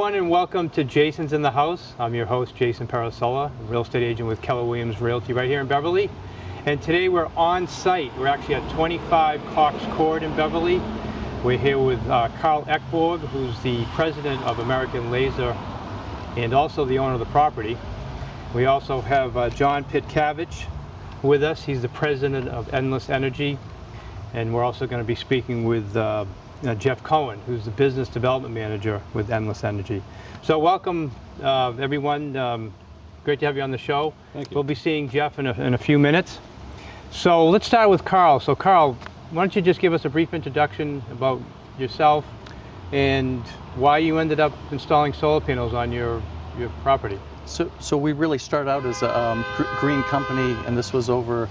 everyone, and welcome to Jason's in the House. I'm your host, Jason Parisella, real estate agent with Keller Realty right here in Beverly. And today we're on site. We're actually at 25 Cox Court in Beverly. We're here with Carl Ekborg, who's the president of American Lazer and also the owner of the property. We also have John Pitcavage with us. He's the president of Endless Energy. And we're also going to be speaking with Jeff Cohen, who's the business development manager with Endless Energy. So welcome, everyone. Great to have you on the show. Thank you. We'll be seeing Jeff in a few minutes. So let's start with Carl. So Carl, why don't you just give us a brief introduction about yourself and why you ended up installing solar panels on your property? So we really started out as a green company, and this was over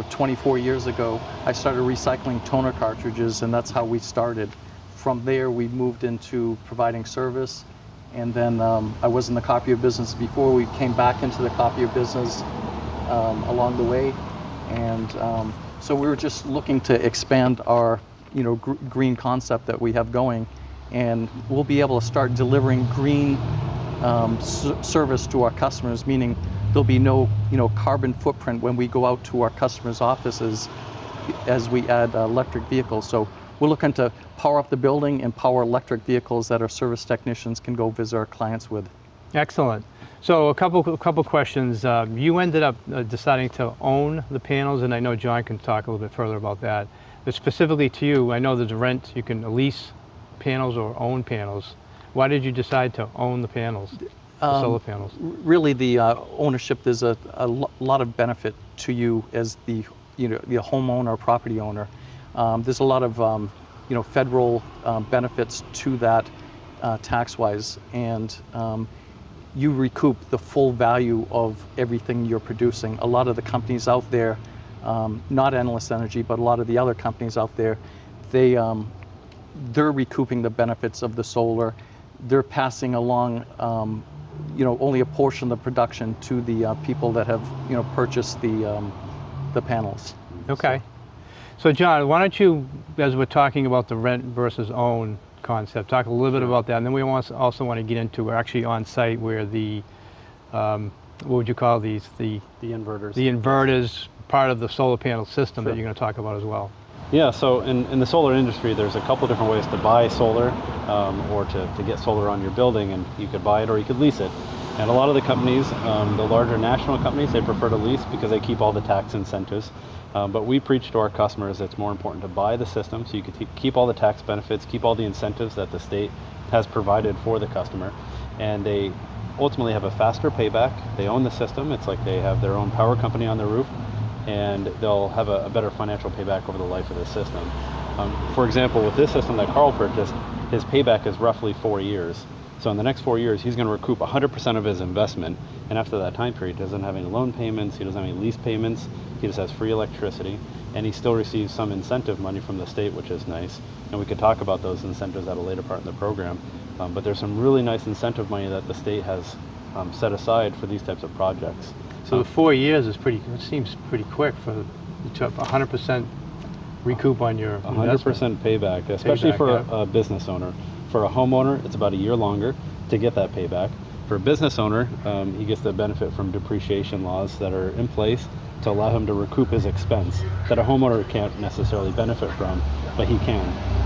24 years ago. I started recycling toner cartridges, and that's how we started. From there, we moved into providing service, and then I was in the copier business before. We came back into the copier business along the way, and so we were just looking to expand our green concept that we have going, and we'll be able to start delivering green service to our customers, meaning there'll be no carbon footprint when we go out to our customers' offices as we add electric vehicles. So we're looking to power up the building and power electric vehicles that our service technicians can go visit our clients with. Excellent. So a couple questions. You ended up deciding to own the panels, and I know John can talk a little bit further about that. But specifically to you, I know there's rent, you can lease panels or own panels. Why did you decide to own the panels? Solar panels? Really, the ownership, there's a lot of benefit to you as the homeowner or property owner. There's a lot of federal benefits to that tax-wise, and you recoup the full value of everything you're producing. A lot of the companies out there, not Endless Energy, but a lot of the other companies out there, they're recouping the benefits of the solar. They're passing along only a portion of the production to the people that have purchased the panels. Okay. So John, why don't you, as we're talking about the rent versus own concept, talk a little bit about that, and then we also want to get into, we're actually on site where the what would you call these, the inverters. The inverters, part of the solar panel system that you're going to talk about as well. Yeah, so in the solar industry, there's a couple different ways to buy solar or to get solar on your building, and you could buy it or you could lease it. And a lot of the companies, the larger national companies, they prefer to lease because they keep all the tax incentives. But we preach to our customers that it's more important to buy the system so you can keep all the tax benefits, keep all the incentives that the state has provided for the customer. And they ultimately have a faster payback. They own the system. It's like they have their own power company on their roof, and they'll have a better financial payback over the life of the system. For example, with this system that Carl purchased, his payback is roughly 4 years. So in the next 4 years, he's going to recoup 100% of his investment, and after that time period, he doesn't have any loan payments, he doesn't have any lease payments, he just has free electricity, and he still receives some incentive money from the state, which is nice. And we could talk about those incentives at a later part in the program, but there's some really nice incentive money that the state has set aside for these types of projects. So the 4 years is it seems pretty quick for 100% recoup on your 100% payback, especially for a business owner. For a homeowner, it's about a year longer to get that payback. For a business owner, he gets the benefit from depreciation laws that are in place to allow him to recoup his expense that a homeowner can't necessarily benefit from, but he can.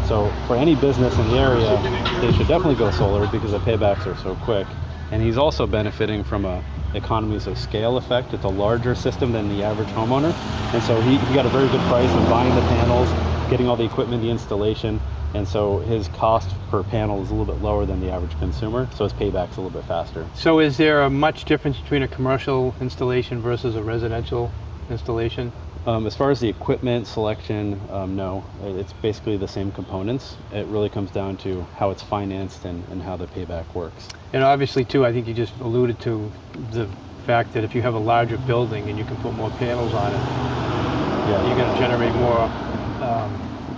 So for any business in the area, they should definitely go solar because the paybacks are so quick. And he's also benefiting from a economies of scale effect. It's a larger system than the average homeowner. And so he got a very good price in buying the panels, getting all the equipment, the installation. And so his cost per panel is a little bit lower than the average consumer. So his payback's a little bit faster. So is there a much difference between a commercial installation versus a residential installation? As far as the equipment selection, no. It's basically the same components. It really comes down to how it's financed and how the payback works. And obviously, too, I think you just alluded to the fact that if you have a larger building and you can put more panels on it, you're going to generate more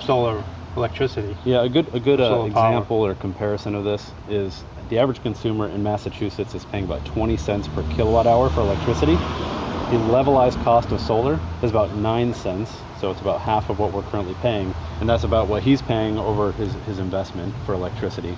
solar electricity. Yeah, a good example or comparison of this is the average consumer in Massachusetts is paying about 20 cents per kilowatt hour for electricity. The levelized cost of solar is about 9 cents, so it's about half of what we're currently paying, and that's about what he's paying over his investment for electricity.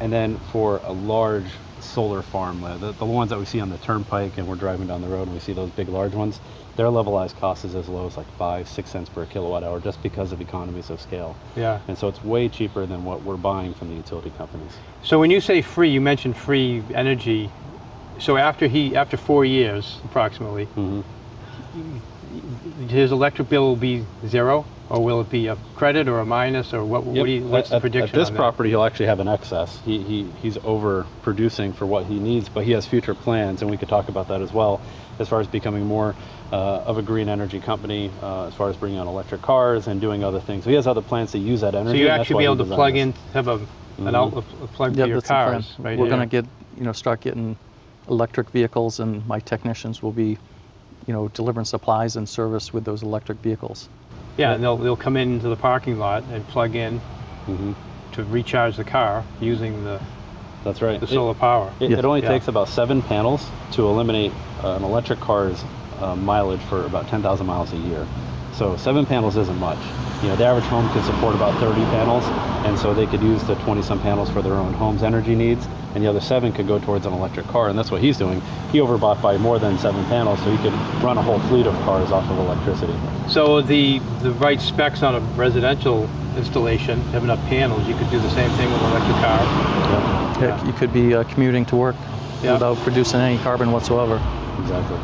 And then for a large solar farm, the ones that we see on the turnpike and we're driving down the road and we see those big large ones, their levelized cost is as low as like 5-6 cents per kilowatt hour just because of economies of scale. Yeah. And so it's way cheaper than what we're buying from the utility companies. So when you say free, you mentioned free energy. So after 4 years, approximately, his electric bill will be zero, or will it be a credit or a minus, or what? What's the prediction? At this on that? property, he'll actually have an excess. He's overproducing for what he needs, but he has future plans, and we could talk about that as well, as far as becoming more of a green energy company, as far as bringing on electric cars and doing other things. So he has other plans to use that energy. So you actually be able to plug in, have an outlet plug for your that's the plan. cars, right? We're here. going to start getting electric vehicles, and my technicians will be, delivering supplies and service with those electric vehicles. Yeah, and they'll come into the parking lot and plug in to recharge the car using the That's right. the solar power. It only takes about 7 panels to eliminate an electric car's mileage for about 10,000 miles a year. So 7 panels isn't much. The average home can support about 30 panels, and so they could use the 20-some panels for their own home's energy needs, and the other 7 could go towards an electric car, and that's what he's doing. He overbought by more than 7 panels, so he could run a whole fleet of cars off of electricity. So the right specs on a residential installation, have enough panels, you could do the same thing with an electric car. Yeah, you could be commuting to work without producing any carbon whatsoever. Exactly.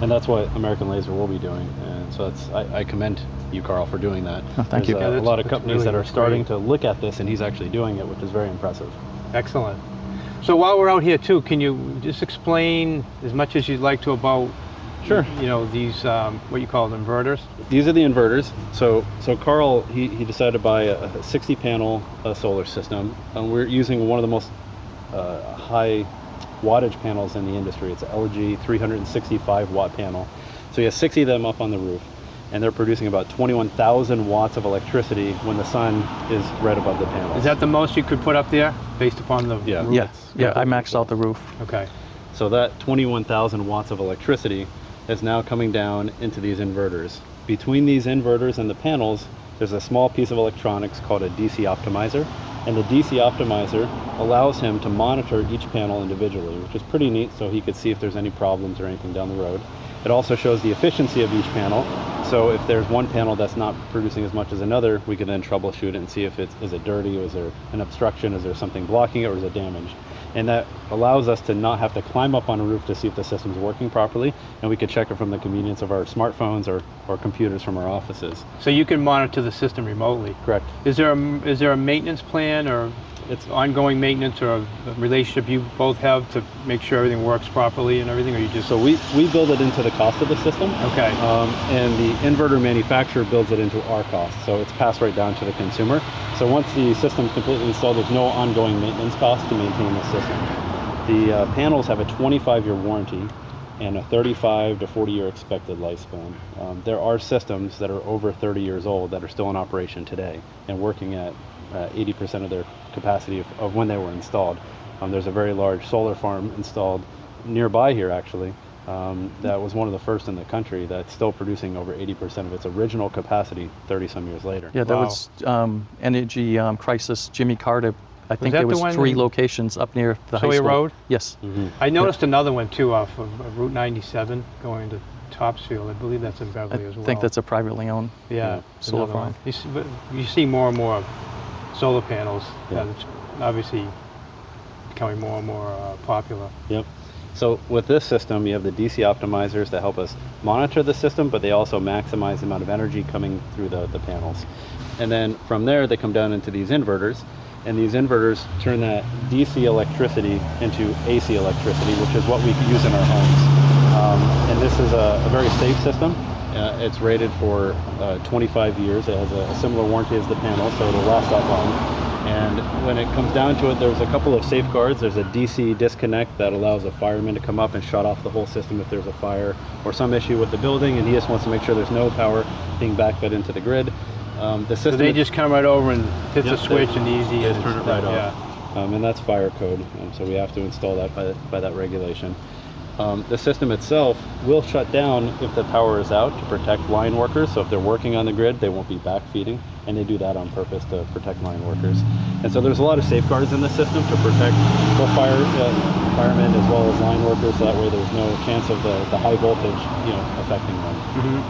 And that's what American Lazer will be doing. And so I commend you, Carl, for doing that. Oh, thank you. There's a lot of companies really that are starting great. to look at this, and he's actually doing it, which is very impressive. Excellent. So while we're out here too, can you just explain as much as you'd like to about these what you call inverters? These are the inverters. So Carl, he decided to buy a 60-panel solar system. We're using one of the most high wattage panels in the industry. It's an LG 365 watt panel. So he has 60 of them up on the roof, and they're producing about 21,000 watts of electricity when the sun is right above the panel. Is that the most you could put up there based upon the Yeah. roof? Yeah, I maxed out the roof. Okay. So that 21,000 watts of electricity is now coming down into these inverters. Between these inverters and the panels, there's a small piece of electronics called a DC optimizer. And the DC optimizer allows him to monitor each panel individually, which is pretty neat, so he could see if there's any problems or anything down the road. It also shows the efficiency of each panel. So if there's one panel that's not producing as much as another, we can then troubleshoot it and see if is it dirty, is there an obstruction, is there something blocking it, or is it damaged? And that allows us to not have to climb up on a roof to see if the system's working properly, and we could check it from the convenience of our smartphones or computers from our offices. So you can monitor the system remotely. Correct. Is there a maintenance plan, or it's ongoing maintenance, or a relationship you both have to make sure everything works properly and everything, or you just? So we build it into the cost of the system. Okay. And the inverter manufacturer builds it into our cost. So it's passed right down to the consumer. So once the system's completely installed, there's no ongoing maintenance cost to maintain the system. The panels have a 25-year warranty and a 35 to 40-year expected lifespan. There are systems that are over 30 years old that are still in operation today and working at 80% of their capacity of when they were installed. There's a very large solar farm installed nearby here, actually, that was one of the first in the country that's still producing over 80% of its original capacity 30-some years later. Yeah, there Wow. was energy crisis. Jimmy Carter, I think that there the was one 3 in locations up near the high Sawyer school. Road? Yes. I noticed another one too off of Route 97 going to Topsfield. I believe that's in I Beverly as well. think that's a privately owned yeah, solar another farm. one. But you see more and more solar panels. Yeah. It's obviously becoming more and more popular. Yep. So with this system, you have the DC optimizers that help us monitor the system, but they also maximize the amount of energy coming through the panels. And then from there, they come down into these inverters, and these inverters turn that DC electricity into AC electricity, which is what we use in our homes. And this is a very safe system. It's rated for 25 years. It has a similar warranty as the panel, so it'll last that long. And when it comes down to it, there's a couple of safeguards. There's a DC disconnect that allows a fireman to come up and shut off the whole system if there's a fire or some issue with the building, and he just wants to make sure there's no power being backfed into the grid. The system, So they just come right over and hit the Yep, switch and easy. they and turn it it's right done, off. And that's fire code, so we have to install that by that regulation. The system itself will shut down if the power is out to protect line workers. So if they're working on the grid, they won't be backfeeding, and they do that on purpose to protect line workers. And so there's a lot of safeguards in the system to protect both firemen as well as line workers, so that way there's no chance of the high voltage, affecting them.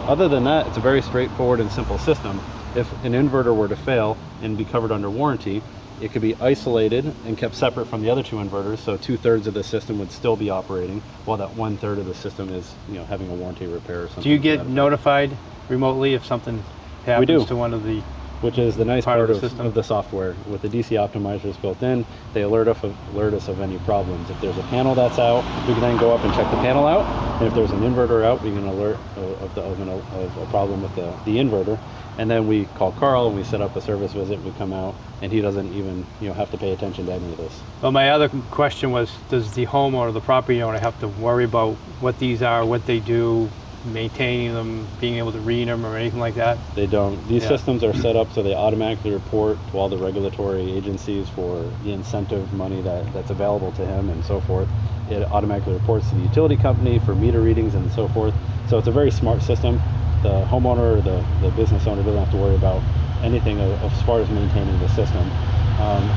Other than that, it's a very straightforward and simple system. If an inverter were to fail and be covered under warranty, it could be isolated and kept separate from the other two inverters, so 2/3 of the system would still be operating, while that 1/3 of the system is, having a warranty repair or something. Do you get notified remotely if something happens to one of the... Which is the nice part of the software. With the DC optimizers built in, they alert us of any problems. If there's a panel that's out, we can then go up and check the panel out. And if there's an inverter out, we can alert of a problem with the inverter. And then we call Carl and we set up a service visit. We come out, and he doesn't even have to pay attention to any of this. Well, my other question was, does the homeowner, the property owner, have to worry about what these are, what they do, maintaining them, being able to read them, or anything like that? They don't. These systems are set up so they automatically report to all the regulatory agencies for the incentive money that's available to him and so forth. It automatically reports to the utility company for meter readings and so forth. So it's a very smart system. The homeowner or the business owner doesn't have to worry about anything as far as maintaining the system.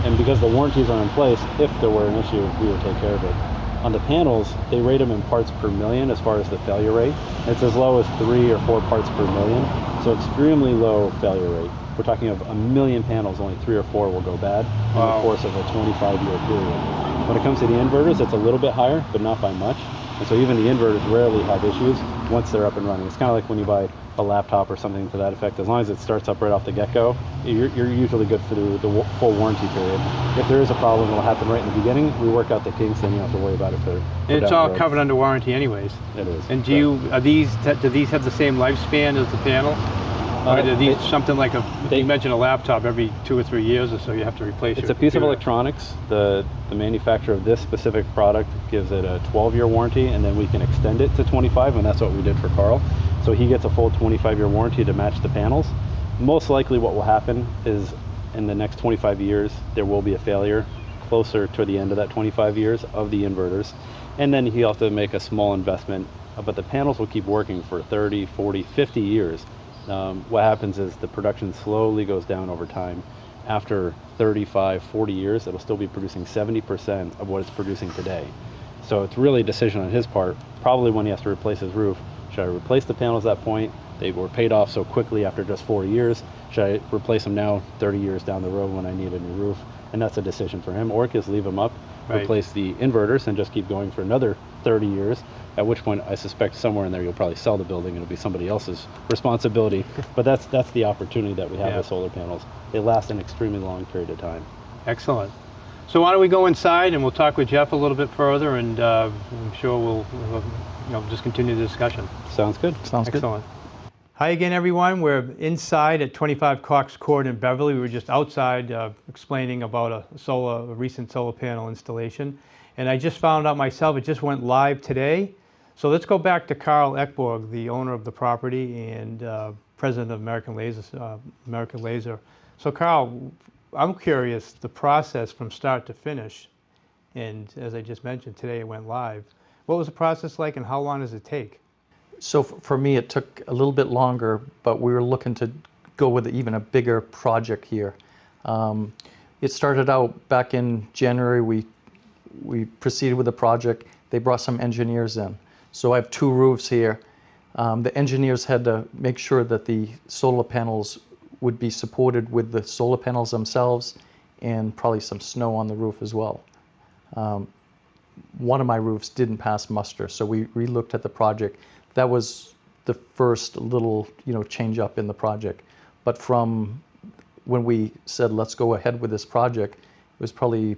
And because the warranties are in place, if there were an issue, we would take care of it. On the panels, they rate them in parts per million as far as the failure rate. It's as low as 3 or 4 parts per million, so extremely low failure rate. We're talking of 1 million panels, only 3 or 4 will go bad in the course of a 25-year period. When it comes to the inverters, it's a little bit higher, but not by much. And so even the inverters rarely have issues once they're up and running. It's kind of like when you buy a laptop or something to that effect. As long as it starts up right off the get-go, you're usually good for the full warranty period. If there is a problem, it'll happen right in the beginning. We work out the kinks, then you don't have to worry about it for And it's all covered under warranty anyways. It is. And do these have the same lifespan as the panel? Or are these something like you mentioned a laptop every 2 or 3 years or so you have to replace it? It's a piece of electronics. The manufacturer of this specific product gives it a 12-year warranty, and then we can extend it to 25, and that's what we did for Carl. So he gets a full 25-year warranty to match the panels. Most likely what will happen is in the next 25 years, there will be a failure closer to the end of that 25 years of the inverters. And then he'll have to make a small investment, but the panels will keep working for 30, 40, 50 years. What happens is the production slowly goes down over time. After 35, 40 years, it'll still be producing 70% of what it's producing today. So it's really a decision on his part, probably when he has to replace his roof. Should I replace the panels at that point? They were paid off so quickly after just 4 years. Should I replace them now 30 years down the road when I need a new roof? And that's a decision for him. Or just leave them up, replace the inverters, and just keep going for another 30 years, at which point I suspect somewhere in there you'll probably sell the building and it'll be somebody else's responsibility. But that's the opportunity that we have with solar panels. They last an extremely long period of time. Excellent. So why don't we go inside and we'll talk with Jeff a little bit further, and I'm sure we'll just continue the discussion. Sounds good. Sounds good. Excellent. Hi again, everyone. We're inside at 25 Cox Court in Beverly. We were just outside explaining about a recent solar panel installation. And I just found out myself, it just went live today. So let's go back to Carl Ekborg, the owner of the property and president of American Lazer. So Carl, I'm curious, the process from start to finish, and as I just mentioned, today it went live. What was the process like, and how long does it take? So for me, it took a little bit longer, but we were looking to go with even a bigger project here. It started out back in January. We proceeded with the project. They brought some engineers in. So I have 2 roofs here. The engineers had to make sure that the solar panels would be supported with the solar panels themselves, and probably some snow on the roof as well. One of my roofs didn't pass muster, so we re-looked at the project. That was the first little, change up in the project. But from when we said, let's go ahead with this project, it was probably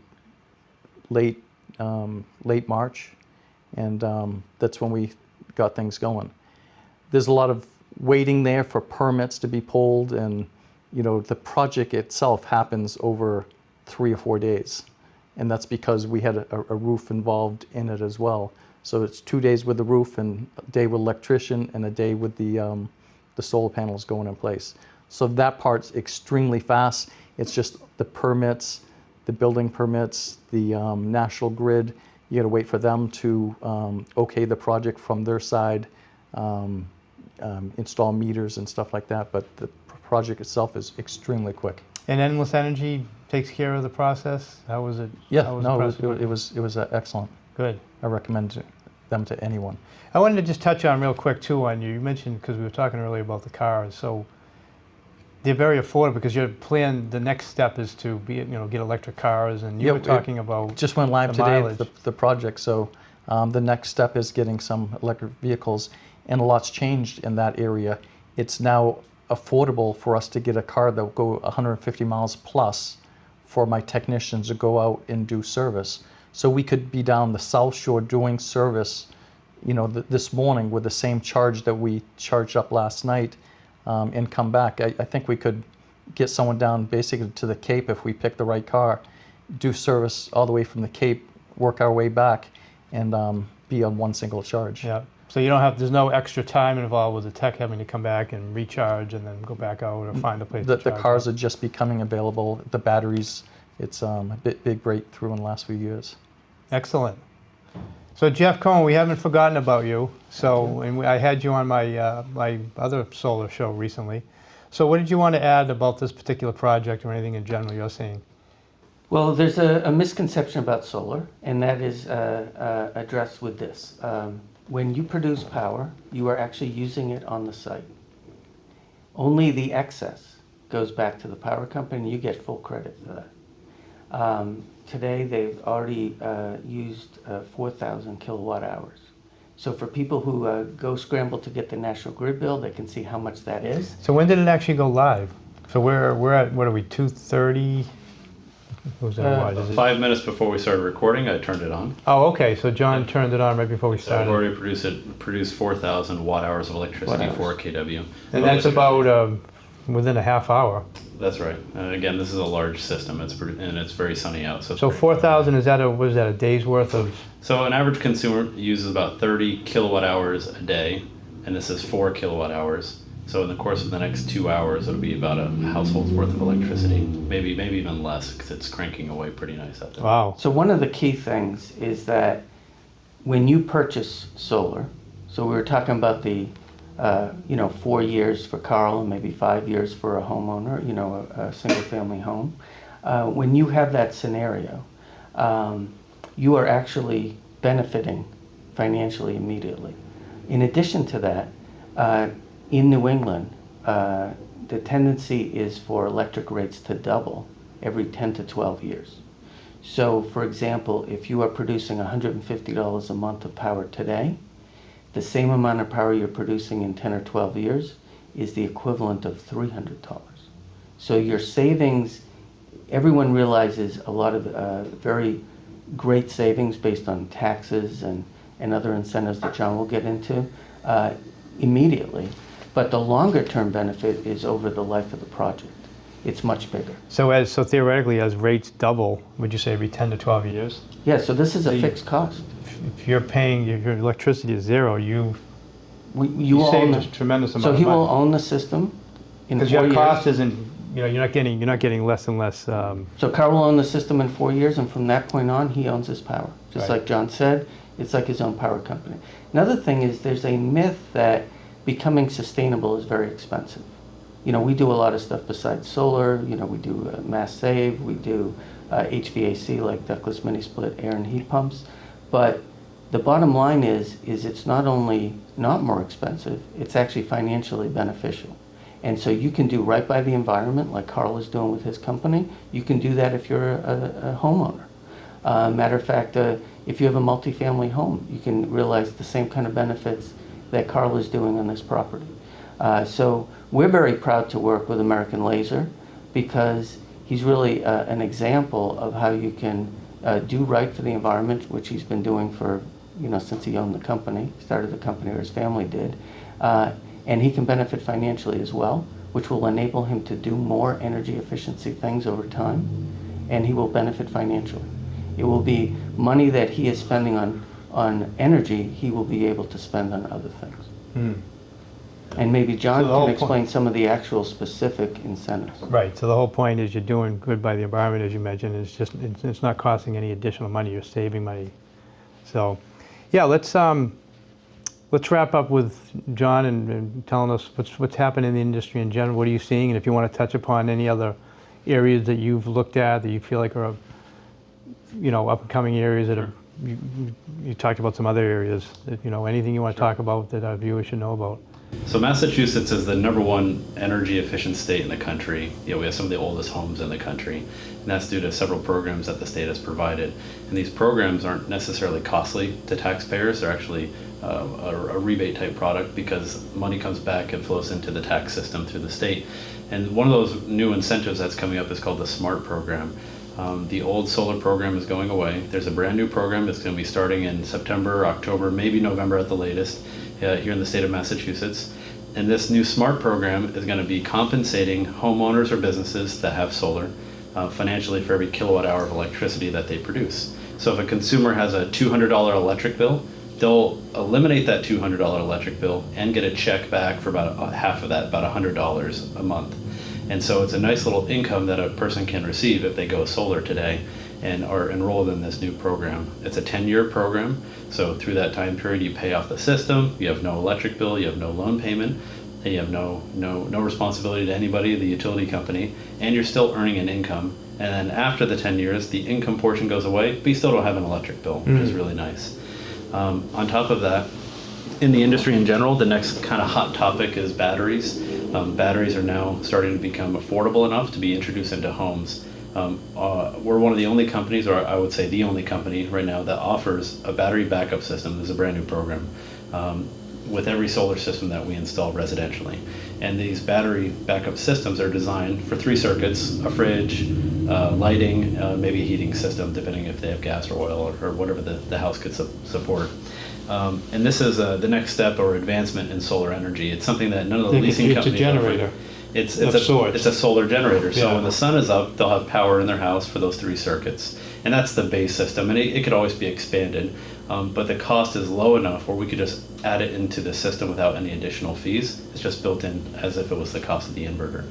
late March, and that's when we got things going. There's a lot of waiting there for permits to be pulled, and the project itself happens over 3 or 4 days, and that's because we had a roof involved in it as well. So it's 2 days with the roof, and a day with electrician, and a day with the solar panels going in place. So that part's extremely fast. It's just the permits, the building permits, the National Grid You got to wait for them to okay the project from their side, install meters and stuff like that. But the project itself is extremely quick. And Endless Energy takes care of the process? How was it? Yeah, how was no, the it process? was excellent. Good. I recommend them to anyone. I wanted to just touch on real quick too on you mentioned, because we were talking earlier about the cars, so they're very affordable because your plan, the next step is to be, get electric cars, and you Yeah, were talking about Just went live the today, mileage. the project, so the next step is getting some electric vehicles, and a lot's changed in that area. It's now affordable for us to get a car that will go 150 miles plus for my technicians to go out and do service. So we could be down the South Shore doing service, this morning with the same charge that we charged up last night, and come back. I think we could get someone down basically to the Cape if we pick the right car, do service all the way from the Cape, work our way back, and be on one single charge. Yeah. So you don't have, there's no extra time involved with the tech having to come back and recharge and then go back out or find a place to The charge. cars are just becoming available. The batteries, it's a big breakthrough in the last few years. Excellent. So Jeff Cohen, we haven't forgotten about you. So, and I had you on my my other solar show recently. So what did you want to add about this particular project or anything in general you're seeing? Well, there's a misconception about solar, and that is addressed with this. When you produce power, you are actually using it on the site. Only the excess goes back to the power company, and you get full credit for that. Today, they've already used 4,000 kilowatt hours. So for people who go scramble to get the National Grid bill, they can see how much that is. So when did it actually go live? So we're at, what are we, 2:30? What was that? What is it? 5 minutes before we started recording, I turned it on. Oh, okay. So John turned it on right before we So I've started. already produced 4,000 watt hours of electricity, Watt 4 kW. And that's about within a half hour. That's right. Again, this is a large system. And it's very sunny out. So, So 4,000, is that was that a day's worth of? So an average consumer uses about 30 kilowatt hours a day, and this is 4 kilowatt hours. So in the course of the next 2 hours, it'll be about a household's worth of electricity, maybe even less, because it's cranking away pretty nice out there. Wow. So one of the key things is that when you purchase solar, so we were talking about the 4 years for Carl and maybe 5 years for a homeowner, a single family home. When you have that scenario, you are actually benefiting financially immediately. In addition to that, in New England, the tendency is for electric rates to double every 10 to 12 years. So for example, if you are producing $150 a month of power today, the same amount of power you're producing in 10 or 12 years is the equivalent of $300. So your savings, everyone realizes a lot of very great savings based on taxes and other incentives that John will get into immediately. But the longer term benefit is over the life of the project. It's much bigger. So theoretically, as rates double, would you say every 10 to 12 years? Yeah, so this is a fixed cost. If you're paying, if your electricity is zero, you You own save the, a tremendous amount so of he money. will own the system in 4 Because your years. cost isn't, you're not getting less and less. So Carl will own the system in 4 years, and from that point on, he owns his power. Just Right. like John said, it's like his own power company. Another thing is there's a myth that becoming sustainable is very expensive. We do a lot of stuff besides solar. We do mass save, we do HVAC like ductless mini split air and heat pumps. But the bottom line is it's not only not more expensive, it's actually financially beneficial. And so you can do right by the environment like Carl is doing with his company. You can do that if you're a homeowner. Matter of fact, if you have a multifamily home, you can realize the same kind of benefits that Carl is doing on this property. So we're very proud to work with American Lazer because he's really an example of how you can do right for the environment, which he's been doing for, since he owned the company, started the company, or his family did. And he can benefit financially as well, which will enable him to do more energy efficiency things over time, and he will benefit financially. It will be money that he is spending on energy, he will be able to spend on other things. And maybe John So the whole can explain some of the actual specific incentives. Right. So the whole point is you're doing good by the environment, as you mentioned. It's not costing any additional money. You're saving money So, yeah, let's wrap up with John and telling us what's happening in the industry in general. What are you seeing? And if you want to touch upon any other areas that you've looked at that you feel like are, up and coming areas that are, you talked about some other areas, that, anything you want to talk about that our viewers should know about. So Massachusetts is the #1 energy efficient state in the country. We have some of the oldest homes in the country, and that's due to several programs that the state has provided. And these programs aren't necessarily costly to taxpayers. They're actually a rebate type product because money comes back and flows into the tax system through the state. And one of those new incentives that's coming up is called the SMART program. The old solar program is going away. There's a brand new program that's going to be starting in September, October, maybe November at the latest, here in the state of Massachusetts. And this new SMART program is going to be compensating homeowners or businesses that have solar financially for every kilowatt hour of electricity that they produce. So if a consumer has a $200 electric bill, they'll eliminate that $200 electric bill and get a check back for about half of that, about $100 a month. And so it's a nice little income that a person can receive if they go solar today and are enrolled in this new program. It's a 10-year program, so through that time period you pay off the system, you have no electric bill, you have no loan payment, and you have no responsibility to anybody, the utility company, and you're still earning an income. And then after the 10 years, the income portion goes away, but you still don't have an electric bill, which is really nice. On top of that, in the industry in general, the next kind of hot topic is batteries. Batteries are now starting to become affordable enough to be introduced into homes. We're one of the only companies, or I would say the only company right now, that offers a battery backup system. There's a brand new program with every solar system that we install residentially. And these battery backup systems are designed for 3 circuits: a fridge, lighting, maybe a heating system, depending if they have gas or oil or whatever the house could support. And this is the next step or advancement in solar energy. It's something that none of the leasing companies It's a generator. offer. It's a solar generator. So Yeah. when the sun is up, they'll have power in their house for those 3 circuits. And that's the base system. And it could always be expanded. But the cost is low enough where we could just add it into the system without any additional fees. It's just built in as if it was the cost of the inverter.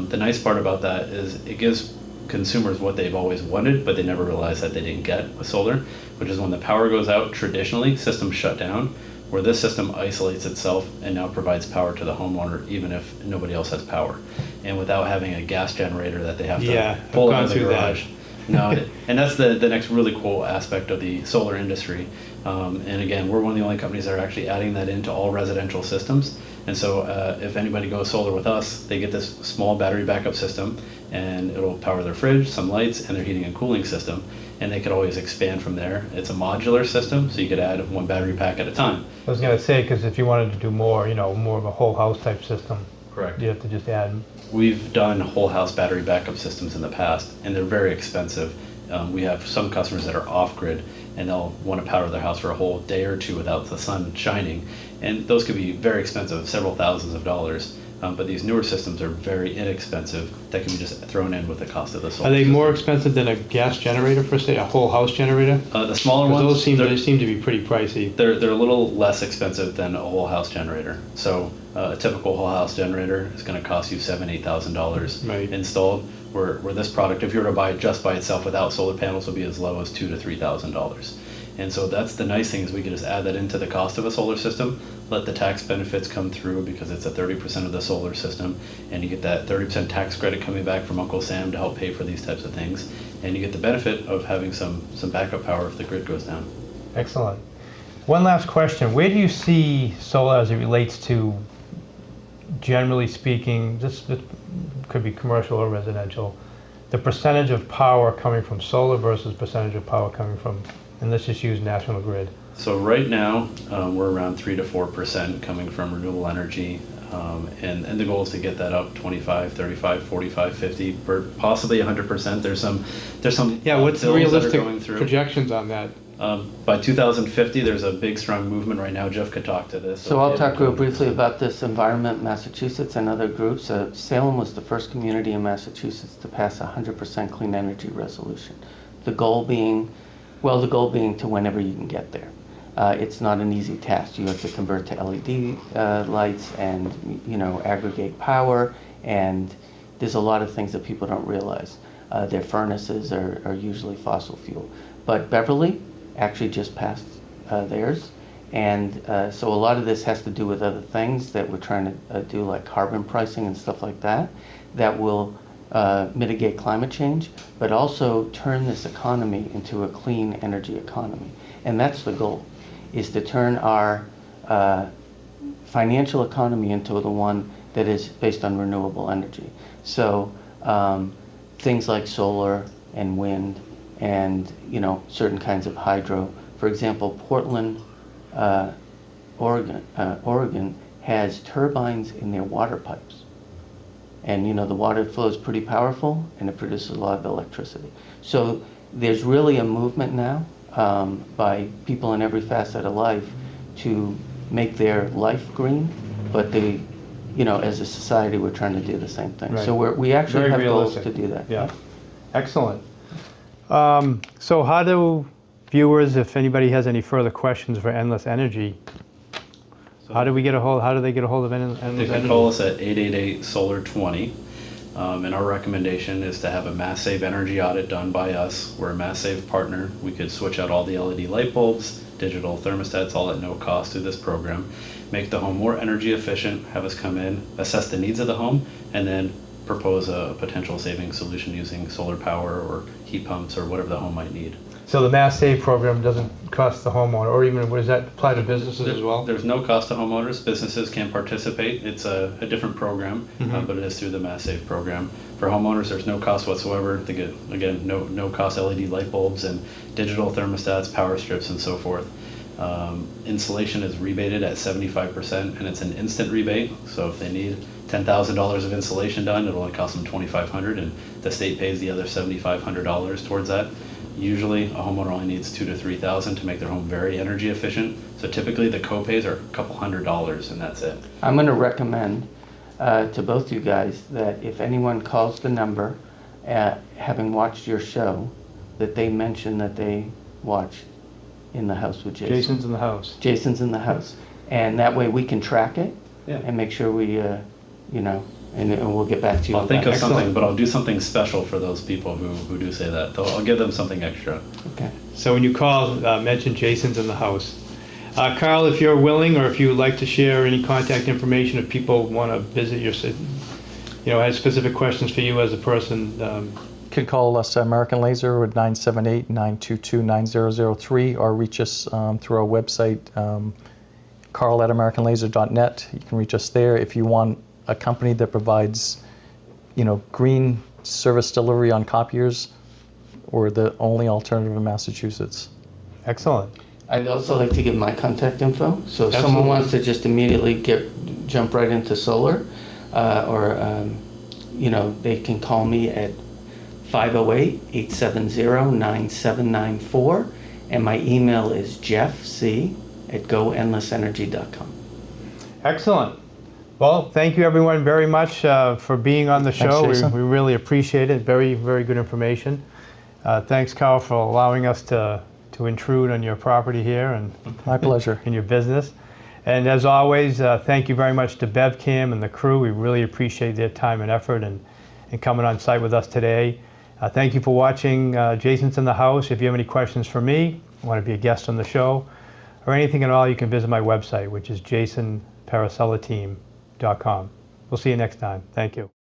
The nice part about that is it gives consumers what they've always wanted, but they never realized that they didn't get with solar, which is when the power goes out, traditionally, systems shut down, where this system isolates itself and now provides power to the homeowner, even if nobody else has power. And without having a gas generator that they have to pull out of the garage. No, and that's the next really cool aspect of the solar industry. And again, we're one of the only companies that are actually adding that into all residential systems. And so if anybody goes solar with us, they get this small battery backup system, and it'll power their fridge, some lights, and their heating and cooling system. And they could always expand from there. It's a modular system, so you could add 1 battery pack at a time. I was going to say, because if you wanted to do more, more of a whole house type system, Correct. you have to just add. We've done whole house battery backup systems in the past, and they're very expensive. We have some customers that are off grid, and they'll want to power their house for a whole day or 2 without the sun shining. And those could be very expensive, several thousands of dollars. But these newer systems are very inexpensive that can be just thrown in with the cost of the solar Are they system. more expensive than a gas generator, per se, a whole house generator? The smaller 'Cause ones, they seem to be pretty pricey. they're a little less expensive than a whole house generator. So a typical whole house generator is going to cost you $7,000-8,000 Right. installed. Where this product, if you were to buy it just by itself without solar panels, would be as low as $2,000 to $3,000. And so that's the nice thing, is we can just add that into the cost of a solar system, let the tax benefits come through because it's a 30% of the solar system, and you get that 30% tax credit coming back from Uncle Sam to help pay for these types of things, and you get the benefit of having some backup power if the grid goes down. Excellent. One last question. Where do you see solar as it relates to, generally speaking, this could be commercial or residential, the percentage of power coming from solar versus percentage of power coming from, and let's just use National Grid. So right now, we're around 3 to 4% coming from renewable energy, and the goal is to get that up 25, 35, 45, 50, possibly 100%. There's some Yeah, what's the bills that are realistic going through. projections on that? By 2050, there's a big, strong movement right now. Jeff could talk to this. So I'll talk real briefly about this Environment Massachusetts and other groups. Salem was the first community in Massachusetts to pass a 100% clean energy resolution. The goal being to whenever you can get there. It's not an easy task. You have to convert to LED lights and aggregate power, and there's a lot of things that people don't realize. Their furnaces are usually fossil fuel. But Beverly, actually just passed theirs. And so a lot of this has to do with other things that we're trying to do, like carbon pricing and stuff like that, that will mitigate climate change, but also turn this economy into a clean energy economy. And that's the goal, is to turn our financial economy into the one that is based on renewable energy. So things like solar and wind and certain kinds of hydro. For example, Portland, Oregon has turbines in their water pipes. And the water flow is pretty powerful and it produces a lot of electricity. So there's really a movement now by people in every facet of life to make their life green, but as a society, we're trying to do the same thing. Right. So we actually Very have realistic. goals to do that. Yeah. Excellent. So how do viewers, if anybody has any further questions for Endless Energy, how do they get a hold of Endless They Energy? can call us at 888-SOLAR-20. And our recommendation is to have a mass save energy audit done by us. We're a mass save partner. We could switch out all the LED light bulbs, digital thermostats, all at no cost through this program. Make the home more energy efficient, have us come in, assess the needs of the home, and then propose a potential saving solution using solar power or heat pumps or whatever the home might need. So the Mass Save program doesn't cost the homeowner, or even, does that apply to businesses as well? There's no cost to homeowners. Businesses can participate. It's a different program, but it is through the Mass Save program. For homeowners, there's no cost whatsoever. They get, again, no cost LED light bulbs and digital thermostats, power strips, and so forth. Installation is rebated at 75%, and it's an instant rebate. So if they need $10,000 of insulation done, it'll only cost them $2,500, and the state pays the other $7,500 towards that. Usually, a homeowner only needs $2,000 to $3,000 to make their home very energy efficient. So typically, the co-pays are a couple $100s, and that's it. I'm going to recommend to both you guys that if anyone calls the number, having watched your show, that they mention that they watched In the House with Jason. Jason's in the house. Jason's in the house. And that way we can track it Yeah. and make sure we, and we'll get back to you. I'll with think that. of something, Excellent. but I'll do something special for those people who do say that. I'll give them something extra. Okay. So when you call, mention Jason's in the house. Carl, if you're willing, or if you would like to share any contact information, if people want to visit your, has specific questions for you as a person. You can call us at American Lazer at 978-922-9003 or reach us through our website, carl@americanlaser.net. You can reach us there. If you want a company that provides, green service delivery on copiers, we're the only alternative in Massachusetts. Excellent. I'd also like to give my contact info. So if Absolutely. someone wants to just immediately jump right into solar, they can call me at 508-870-9794, and my email is jeffc@goendlessenergy.com. Excellent. Well, thank you everyone very much for being on the show. Jason. We really appreciate it. Very, very good information. Thanks, Carl, for allowing us to intrude on your property here and My pleasure. in your business. And as always, thank you very much to BevCam and the crew. We really appreciate their time and effort and coming on site with us today. Thank you for watching Jason's in the House. If you have any questions for me, want to be a guest on the show, or anything at all, you can visit my website, which is jasonparisellateam.com. We'll see you next time. Thank you.